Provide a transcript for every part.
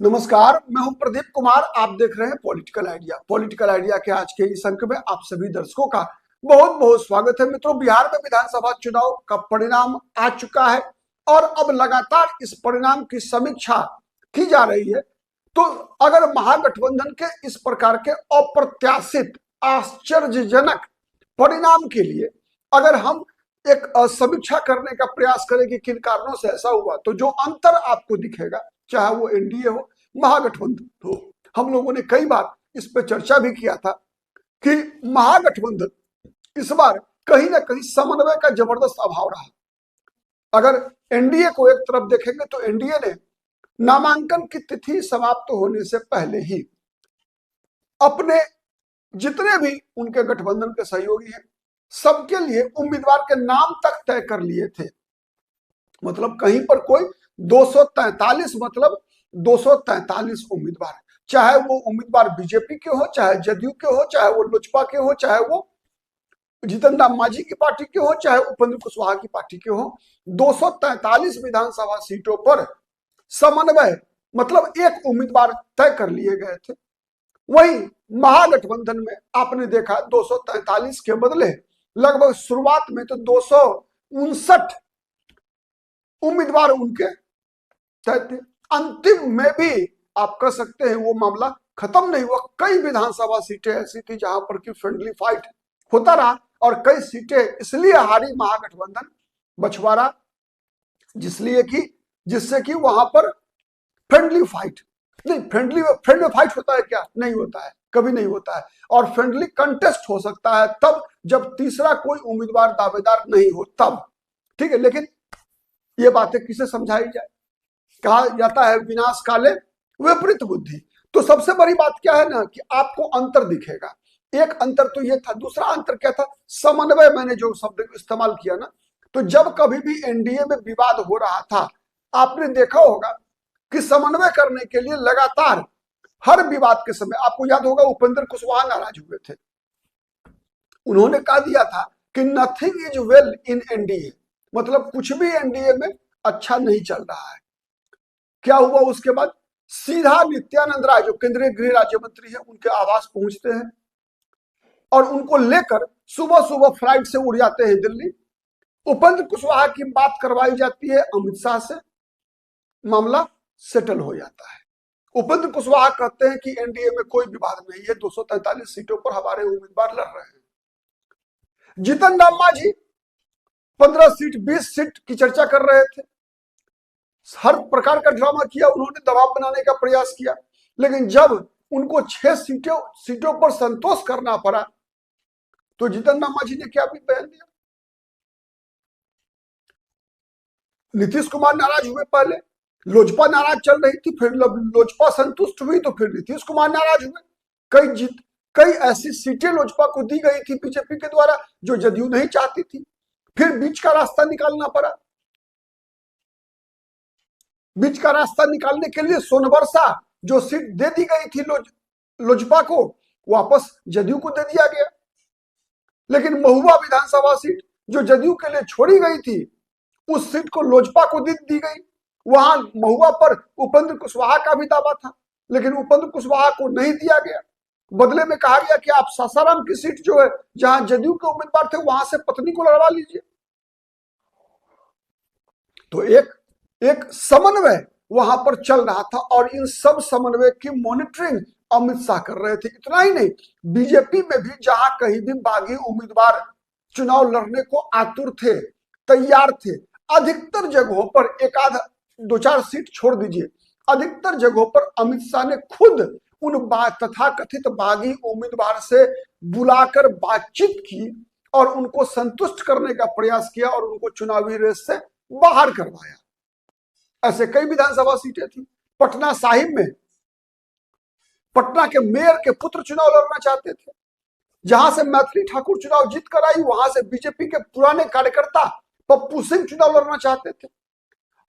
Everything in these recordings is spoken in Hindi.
नमस्कार, मैं हूं प्रदीप कुमार। आप देख रहे हैं पॉलिटिकल आइडिया। पॉलिटिकल आइडिया के आज के इस अंक में आप सभी दर्शकों का बहुत बहुत स्वागत है। मित्रों, बिहार में विधानसभा चुनाव का परिणाम आ चुका है और अब लगातार इस परिणाम की समीक्षा की जा रही है। तो अगर महागठबंधन के इस प्रकार के अप्रत्याशित आश्चर्यजनक परिणाम के लिए अगर हम एक समीक्षा करने का प्रयास करें कि किन कारणों से ऐसा हुआ, तो जो अंतर आपको दिखेगा, चाहे वो एनडीए हो, महागठबंधन हो, हम लोगों ने कई बार इस पर चर्चा भी किया था कि महागठबंधन इस बार कहीं ना कहीं समन्वय का जबरदस्त अभाव रहा। अगर एनडीए को एक तरफ देखेंगे तो एनडीए ने नामांकन की तिथि समाप्त होने से पहले ही अपने जितने भी उनके गठबंधन के सहयोगी हैं सबके लिए उम्मीदवार के नाम तक तय कर लिए थे। मतलब कहीं पर कोई 243 मतलब 243 उम्मीदवार, चाहे वो उम्मीदवार बीजेपी के हो, चाहे जदयू के हो, चाहे वो लोजपा के हो, चाहे वो जीतन राम मांझी की पार्टी के हो, चाहे उपेंद्र कुशवाहा की पार्टी के हो, 243 विधानसभा सीटों पर समन्वय मतलब एक उम्मीदवार तय कर लिए गए थे। वही महागठबंधन में आपने देखा 243 के बदले लगभग शुरुआत में तो 259 उम्मीदवार उनके तय थे। अंतिम में भी आप कह सकते हैं वो मामला खत्म नहीं हुआ। कई विधानसभा सीटें ऐसी थी जहां पर की फ्रेंडली फाइट होता रहा और कई सीटें इसलिए हारी महागठबंधन बछवाड़ा, जिससे कि वहां पर फ्रेंडली फाइट नहीं, फ्रेंडली फाइट होता है क्या? नहीं होता है, कभी नहीं होता है। और फ्रेंडली कंटेस्ट हो सकता है तब जब तीसरा कोई उम्मीदवार दावेदार नहीं हो, तब ठीक है। लेकिन ये बातें किसे समझाई जाए? कहा जाता है विनाश काले विपरीत बुद्धि। तो सबसे बड़ी बात क्या है ना कि आपको अंतर दिखेगा। एक अंतर तो ये था, दूसरा अंतर क्या था? समन्वय। मैंने जो शब्द इस्तेमाल किया ना, तो जब कभी भी एनडीए में विवाद हो रहा था आपने देखा होगा कि समन्वय करने के लिए लगातार हर विवाद के समय, आपको याद होगा उपेंद्र कुशवाहा नाराज हुए थे। उन्होंने कहा दिया था कि nothing is well in NDA, मतलब कुछ भी एनडीए में अच्छा नहीं चल रहा है। क्या हुआ उसके बाद? सीधा नित्यानंद राय जो केंद्रीय गृह राज्य मंत्री है उनके आवास पहुंचते हैं और उनको लेकर सुबह सुबह फ्लाइट से उड़ जाते हैं दिल्ली। उपेंद्र कुशवाहा की बात करवाई जाती है अमित शाह से, मामला सेटल हो जाता है। उपेंद्र कुशवाहा कहते हैं कि एनडीए में कोई विवाद नहीं है, 243 सीटों पर हमारे उम्मीदवार लड़ रहे हैं। जीतन राम मांझी 15 सीट 20 सीट की चर्चा कर रहे थे, हर प्रकार का ड्रामा किया, उन्होंने दबाव बनाने का प्रयास किया। लेकिन जब उनको 6 सीटों पर संतोष करना पड़ा तो जीतन राम मांझी ने क्या भी बयान दिया। नीतीश कुमार नाराज हुए, पहले लोजपा नाराज चल रही थी, फिर लोजपा संतुष्ट हुई तो फिर नीतीश कुमार नाराज हुए। कई ऐसी सीटें लोजपा को दी गई थी बीजेपी के द्वारा जो जदयू नहीं चाहती थी, फिर बीच का रास्ता निकालना पड़ा। बीच का रास्ता निकालने के लिए सोनबरसा जो सीट दे दी गई थी लोजपा को, वापस जदयू को दे दिया गया। लेकिन महुआ विधानसभा सीट जो जदयू के लिए छोड़ी गई थी उस सीट को लोजपा को दी गई। वहां महुआ पर उपेंद्र कुशवाहा का भी दावा था, लेकिन उपेंद्र कुशवाहा को नहीं दिया गया। बदले में कहा गया कि आप सासाराम की सीट जो है जहां जदयू के उम्मीदवार थे वहां से पत्नी को लड़वा लीजिए। तो एक समन्वय वहां पर चल रहा था और इन सब समन्वय की मॉनिटरिंग अमित शाह कर रहे थे। इतना ही नहीं, बीजेपी में भी जहां कहीं भी बागी उम्मीदवार चुनाव लड़ने को आतुर थे, तैयार थे, अधिकतर जगहों पर एक आध 2-4 सीट छोड़ दीजिए, अधिकतर जगहों पर अमित शाह ने खुद उन तथाकथित बागी उम्मीदवार से बुलाकर बातचीत की और उनको संतुष्ट करने का प्रयास किया और उनको चुनावी रेस से बाहर करवाया। ऐसे कई विधानसभा सीटें थी। पटना साहिब में पटना के मेयर के पुत्र चुनाव लड़ना चाहते थे, जहां से मैथिली ठाकुर चुनाव जीत कर आई, वहां से बीजेपी के पुराने कार्यकर्ता पप्पू सिंह चुनाव लड़ना चाहते थे।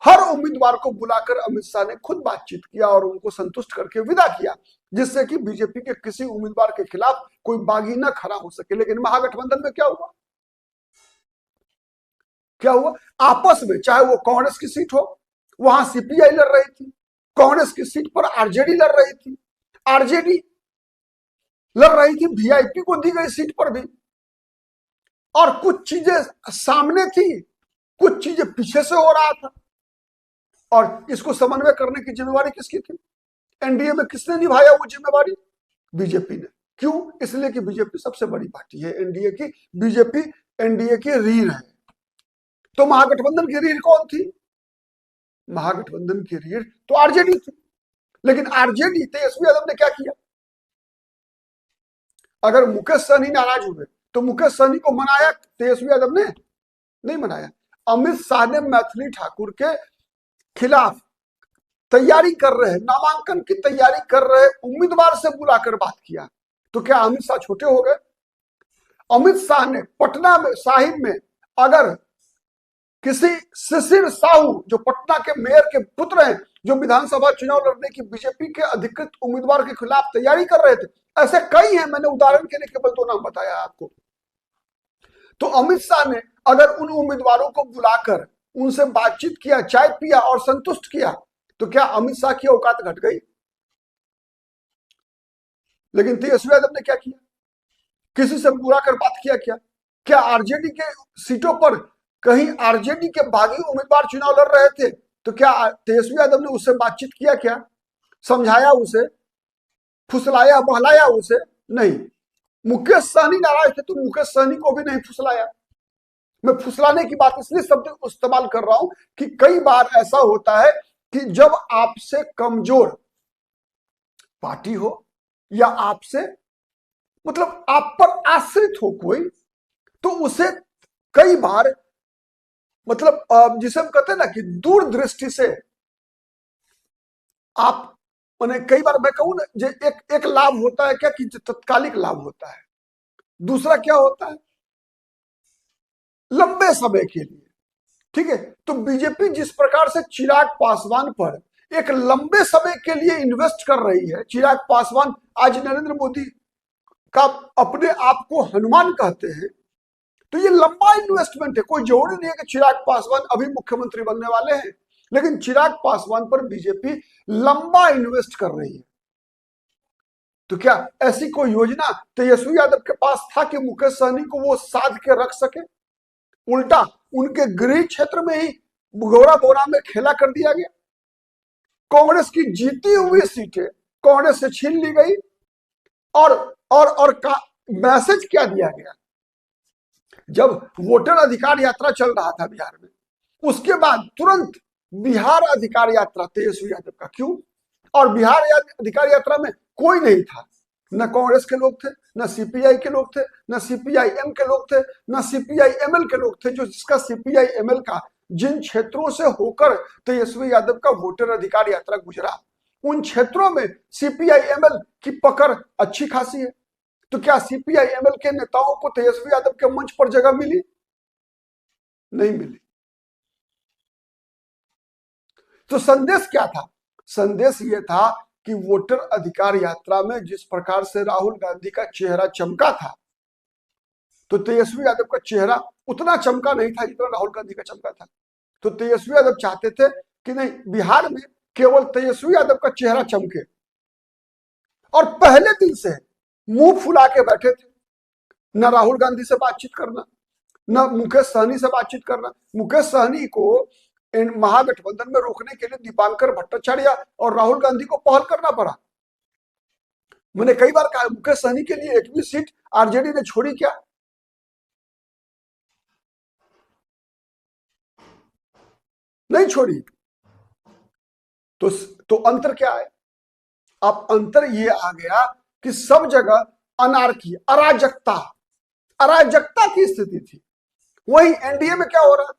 हर उम्मीदवार को बुलाकर अमित शाह ने खुद बातचीत किया और उनको संतुष्ट करके विदा किया, जिससे कि बीजेपी के किसी उम्मीदवार के खिलाफ कोई बागी न खड़ा हो सके। लेकिन महागठबंधन में क्या हुआ? आपस में, चाहे वो कांग्रेस की सीट हो, वहां सीपीआई लड़ रही थी, कांग्रेस की सीट पर आरजेडी लड़ रही थी, आरजेडी लड़ रही थी, वीआईपी को दी गई सीट पर भी, और कुछ चीजें सामने थी, कुछ चीजें पीछे से हो रहा था, और इसको समन्वय करने की जिम्मेवारी किसकी थी? एनडीए में किसने निभाया वो जिम्मेवारी? बीजेपी ने। क्यों? इसलिए कि बीजेपी सबसे बड़ी पार्टी है एनडीए की, बीजेपी एनडीए की रीढ़ है। तो महागठबंधन की रीढ़ कौन थी? महागठबंधन की रीढ़ तो आरजेडी थी, लेकिन आरजेडी, तेजस्वी यादव ने क्या किया? अगर मुकेश सहनी नाराज हुए तो मुकेश सहनी को मनाया तेजस्वी यादव ने? नहीं मनाया। अमित शाह ने मैथिली ठाकुर के खिलाफ तैयारी कर रहे, नामांकन की तैयारी कर रहे उम्मीदवार से बुलाकर बात किया। तो क्या अमित शाह छोटे हो गए? अमित शाह ने पटना में साहिब में अगर किसी शिशिर साहू, जो पटना के मेयर के पुत्र हैं, जो विधानसभा चुनाव लड़ने की बीजेपी के अधिकृत उम्मीदवार के खिलाफ तैयारी कर रहे थे, ऐसे कई हैं, मैंने उदाहरण के लिए केवल 2 नाम बताया आपको। तो अमित शाह ने अगर उन उम्मीदवारों को बुलाकर उनसे बातचीत किया, चाय पिया और संतुष्ट किया, तो क्या अमित शाह की औकात घट गई? लेकिन तेजस्वी यादव ने क्या किया? किसी से बुलाकर बात किया क्या? क्या आरजेडी के सीटों पर कहीं आरजेडी के बागी उम्मीदवार चुनाव लड़ रहे थे, तो क्या तेजस्वी यादव ने उससे बातचीत किया क्या? समझाया उसे? फुसलाया बहलाया उसे? नहीं। मुकेश सहनी नाराज थे तो मुकेश सहनी को भी नहीं फुसलाया। मैं फुसलाने की बात इसलिए शब्द इस्तेमाल कर रहा हूं कि कई बार ऐसा होता है कि जब आपसे कमजोर पार्टी हो या आपसे मतलब आप पर आश्रित हो कोई, तो उसे कई बार मतलब जिसे हम कहते हैं ना कि दूरदृष्टि से आप, मैंने कई बार मैं कहूं ना, एक लाभ होता है क्या कि तत्कालिक लाभ होता है, दूसरा क्या होता है? लंबे समय के लिए। ठीक है, तो बीजेपी जिस प्रकार से चिराग पासवान पर एक लंबे समय के लिए इन्वेस्ट कर रही है, चिराग पासवान आज नरेंद्र मोदी का अपने आप को हनुमान कहते हैं, तो ये लंबा इन्वेस्टमेंट है। कोई जरूरी नहीं है कि चिराग पासवान अभी मुख्यमंत्री बनने वाले हैं, लेकिन चिराग पासवान पर बीजेपी लंबा इन्वेस्ट कर रही है। तो क्या ऐसी कोई योजना तेजस्वी यादव के पास था कि मुकेश सहनी को वो साध के रख सके? उल्टा उनके गृह क्षेत्र में ही गौरा बोरा में खेला कर दिया गया। कांग्रेस की जीती हुई सीटें कांग्रेस से छीन ली गई, और मैसेज क्या दिया गया? जब वोटर अधिकार यात्रा चल रहा था बिहार में, उसके बाद तुरंत बिहार अधिकार यात्रा तेजस्वी यादव का। क्यों? और बिहार अधिकार यात्रा में कोई नहीं था, न कांग्रेस के लोग थे, न सीपीआई के लोग थे, न सीपीआई-एम के लोग थे, न सीपीआई-एमएल के लोग थे। जो जिसका सीपीआई-एमएल का जिन क्षेत्रों से होकर तेजस्वी यादव का वोटर अधिकार यात्रा गुजरा, उन क्षेत्रों में सीपीआई-एमएल की पकड़ अच्छी खासी है। तो क्या सीपीआई-एमएल के नेताओं को तेजस्वी यादव के मंच पर जगह मिली? नहीं मिली। तो संदेश क्या था? संदेश यह था कि वोटर अधिकार यात्रा में जिस प्रकार से राहुल गांधी का चेहरा चमका था, तो तेजस्वी यादव का चेहरा उतना चमका नहीं था जितना राहुल गांधी का चमका था। तो तेजस्वी यादव चाहते थे कि नहीं, बिहार में केवल तेजस्वी यादव का चेहरा चमके, और पहले दिन से मुंह फुला के बैठे थे। न राहुल गांधी से बातचीत करना, न मुकेश सहनी से बातचीत करना। मुकेश सहनी को महागठबंधन में रोकने के लिए दीपांकर भट्टाचार्य और राहुल गांधी को पहल करना पड़ा। मैंने कई बार कहा, मुकेश सहनी के लिए एक भी सीट आरजेडी ने छोड़ी क्या? नहीं छोड़ी। तो अंतर क्या है? अब अंतर ये आ गया कि सब जगह अनार्की, अराजकता, अराजकता की स्थिति थी। वही एनडीए में क्या हो रहा था?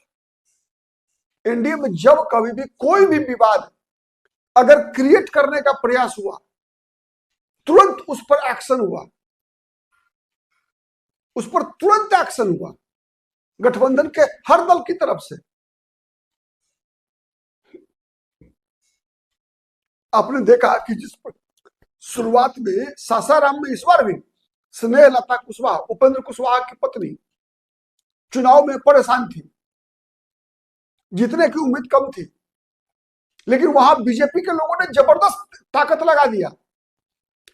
एनडीए में जब कभी भी कोई भी विवाद अगर क्रिएट करने का प्रयास हुआ, तुरंत उस पर एक्शन हुआ, उस पर तुरंत एक्शन हुआ गठबंधन के हर दल की तरफ से। आपने देखा कि जिस पर शुरुआत में सासाराम में इस बार भी स्नेहलता कुशवाहा, उपेंद्र कुशवाहा की पत्नी, चुनाव में परेशान थी, जीतने की उम्मीद कम थी, लेकिन वहां बीजेपी के लोगों ने जबरदस्त ताकत लगा दिया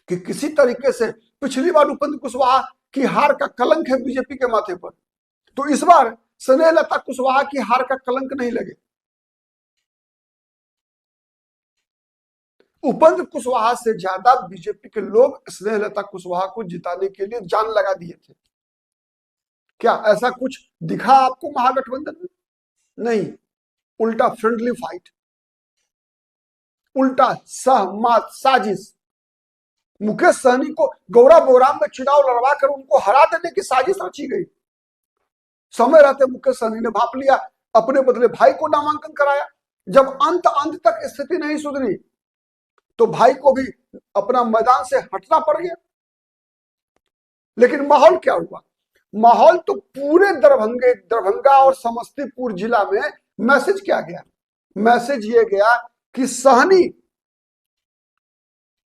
कि किसी तरीके से, पिछली बार उपेंद्र कुशवाहा की हार का कलंक है बीजेपी के माथे पर, तो इस बार स्नेहलता कुशवाहा की हार का कलंक नहीं लगे। उपेंद्र कुशवाहा से ज्यादा बीजेपी के लोग स्नेहलता कुशवाहा को जिताने के लिए जान लगा दिए थे। क्या ऐसा कुछ दिखा आपको महागठबंधन में? नहीं, उल्टा फ्रेंडली फाइट, उल्टा सहमत साजिश। मुकेश सहनी को गौरा बोराम में चुनाव लड़वा कर उनको हरा देने की साजिश रची गई। समय रहते मुकेश सहनी ने भाप लिया, अपने बदले भाई को नामांकन कराया। जब अंत तक स्थिति नहीं सुधरी तो भाई को भी अपना मैदान से हटना पड़ गया। लेकिन माहौल क्या हुआ? माहौल तो पूरे दरभंगा और समस्तीपुर जिला में मैसेज क्या गया? मैसेज ये गया कि सहनी,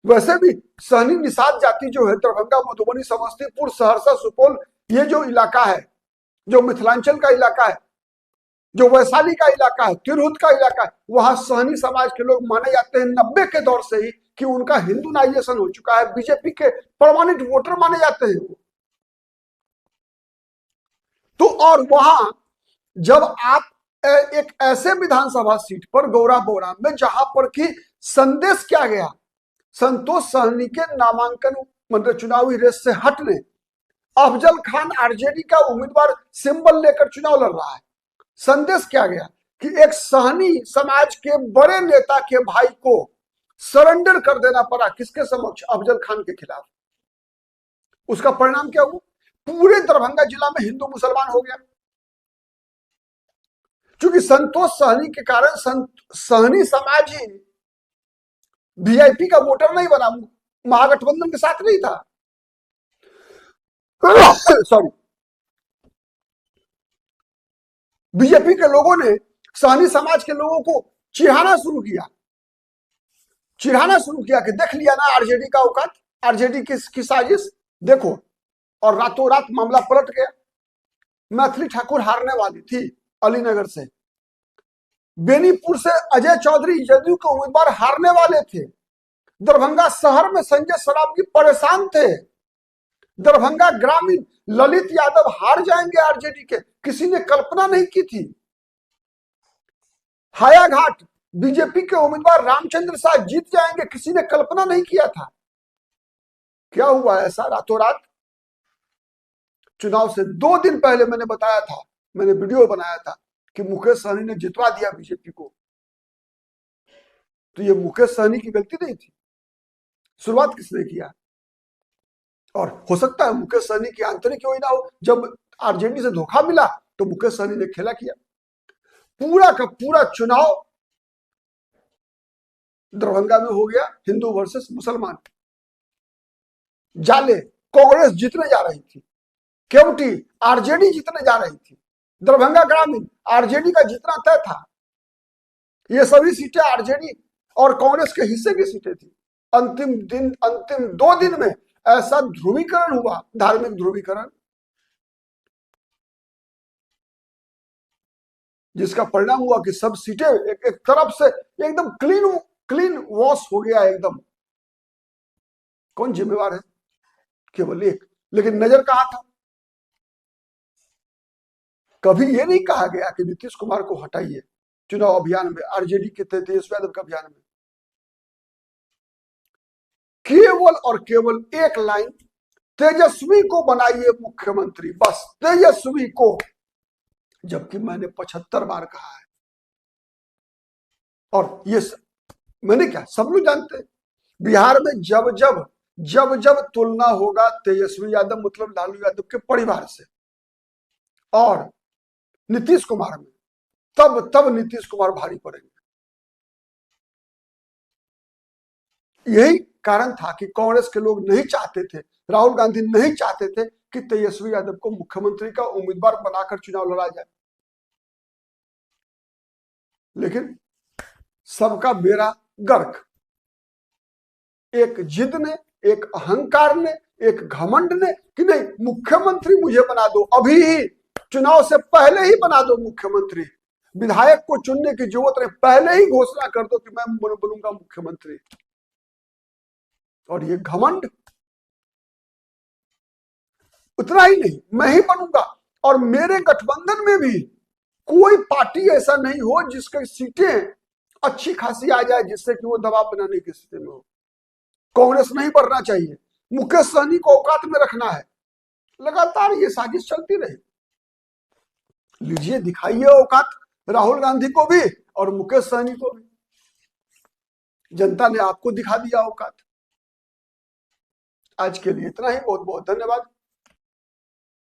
वैसे भी सहनी निषाद जाति जो है दरभंगा, मधुबनी, समस्तीपुर, सहरसा, सुपौल, ये जो इलाका है, जो मिथिलांचल का इलाका है, जो वैशाली का इलाका है, तिरहुत का इलाका है, वहां सहनी समाज के लोग माने जाते हैं 90 के दौर से ही कि उनका हिंदुनाइजेशन हो चुका है, बीजेपी के परमानेंट वोटर माने जाते हैं वो। तो और वहां जब आप एक ऐसे विधानसभा सीट पर गौरा बोराम में जहां पर कि संदेश क्या गया, संतोष सहनी के नामांकन मतलब चुनावी रेस से हटने, अफजल खान आरजेडी का उम्मीदवार सिंबल लेकर चुनाव लड़ रहा है। संदेश क्या गया कि एक सहनी समाज के बड़े नेता के भाई को सरेंडर कर देना पड़ा, किसके समक्ष? अफजल खान के खिलाफ। उसका परिणाम क्या हुआ? पूरे दरभंगा जिला में हिंदू मुसलमान हो गया। क्योंकि संतोष सहनी के कारण सहनी समाज ही वीआईपी का वोटर नहीं बना, महागठबंधन के साथ नहीं था। सॉरी, बीजेपी के लोगों ने सहनी समाज के लोगों को चिढ़ाना शुरू किया कि देख लिया ना आरजेडी का औकात, आरजेडी की साजिश देखो, और रातों रात मामला पलट गया। मैथिली ठाकुर हारने वाली थी अलीनगर से, बेनीपुर से अजय चौधरी जदयू के उम्मीदवार हारने वाले थे, दरभंगा शहर में संजय सरावगी परेशान थे, दरभंगा ग्रामीण ललित यादव हार जाएंगे आरजेडी के, किसी ने कल्पना नहीं की थी। हायाघाट बीजेपी के उम्मीदवार रामचंद्र शाह जीत जाएंगे, किसी ने कल्पना नहीं किया था। क्या हुआ ऐसा रातों रात? चुनाव से 2 दिन पहले मैंने बताया था, मैंने वीडियो बनाया था कि मुकेश सहनी ने जितवा दिया बीजेपी को। तो ये मुकेश सहनी की गलती नहीं थी, शुरुआत किसने किया? और हो सकता है मुकेश सहनी की आंतरिक योजना हो, जब आरजेडी से धोखा मिला तो मुकेश सहनी ने खेला किया। पूरा का पूरा चुनाव दरभंगा में हो गया हिंदू वर्सेस मुसलमान। जाले कांग्रेस जीतने जा रही थी, केवटी आरजेडी जीतने जा रही थी, दरभंगा ग्रामीण आरजेडी का जीतना तय था। ये सभी सीटें आरजेडी और कांग्रेस के हिस्से की सीटें थी। अंतिम 2 दिन में ऐसा ध्रुवीकरण हुआ, धार्मिक ध्रुवीकरण, जिसका परिणाम हुआ कि सब सीटें एक तरफ से एकदम क्लीन वॉश हो गया एकदम। कौन जिम्मेवार है? केवल एक। लेकिन नजर कहां था? कभी यह नहीं कहा गया कि नीतीश कुमार को हटाइए चुनाव अभियान में, आरजेडी के तेजस्वी यादव के अभियान में। केवल और केवल एक लाइन, तेजस्वी को बनाइए मुख्यमंत्री, बस तेजस्वी को, जबकि मैंने 75 बार कहा है। और ये मैंने क्या, सब लोग जानते हैं, बिहार में जब तुलना होगा तेजस्वी यादव मतलब लालू यादव के परिवार से और नीतीश कुमार में, तब नीतीश कुमार भारी पड़ेंगे। यही कारण था कि कांग्रेस के लोग नहीं चाहते थे, राहुल गांधी नहीं चाहते थे कि तेजस्वी यादव को मुख्यमंत्री का उम्मीदवार बनाकर चुनाव लड़ा जाए। लेकिन सबका बेड़ा गर्क, एक जिद ने, एक अहंकार ने, एक घमंड ने कि नहीं मुख्यमंत्री मुझे बना दो, अभी ही चुनाव से पहले ही बना दो मुख्यमंत्री, विधायक को चुनने की जरूरत नहीं, पहले ही घोषणा कर दो कि मैं बनूंगा मुख्यमंत्री। और ये घमंड, उतना ही नहीं, मैं ही बनूंगा और मेरे गठबंधन में भी कोई पार्टी ऐसा नहीं हो जिसकी सीटें अच्छी खासी आ जाए जिससे कि वो दबाव बनाने की स्थिति में हो। कांग्रेस नहीं बढ़ना चाहिए, मुकेश सहनी को औकात में रखना है। लगातार ये साजिश चलती रही। लीजिए, दिखाइए औकात राहुल गांधी को भी और मुकेश सहनी को भी। जनता ने आपको दिखा दिया औकात। आज के लिए इतना ही, बहुत बहुत धन्यवाद।